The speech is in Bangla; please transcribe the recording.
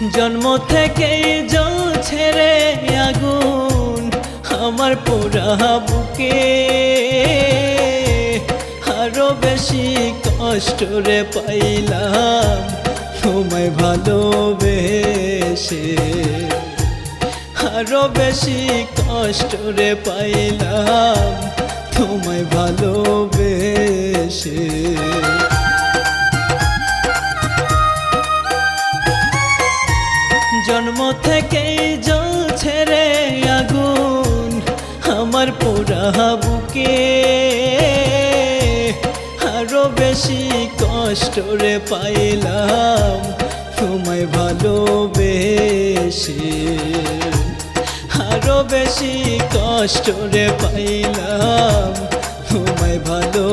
জন্ম থেকেই জ্বলছে রে আগুন আমার পোড়া বুকে, আরো বেশি কষ্ট রে পাইলাম তোমায় ভালোবেসে, আরো বেশি কষ্ট রে পাইলাম তোমায় ভালোবেসে। জন্ম থেকেই জ্বলছে রে আগুন আমার পোড়া বুকে, আরো বেশি কষ্ট রে পাইলাম তোমায় ভালোবেসে, আরো বেশি কষ্ট রে পাইলাম তোমায় ভালো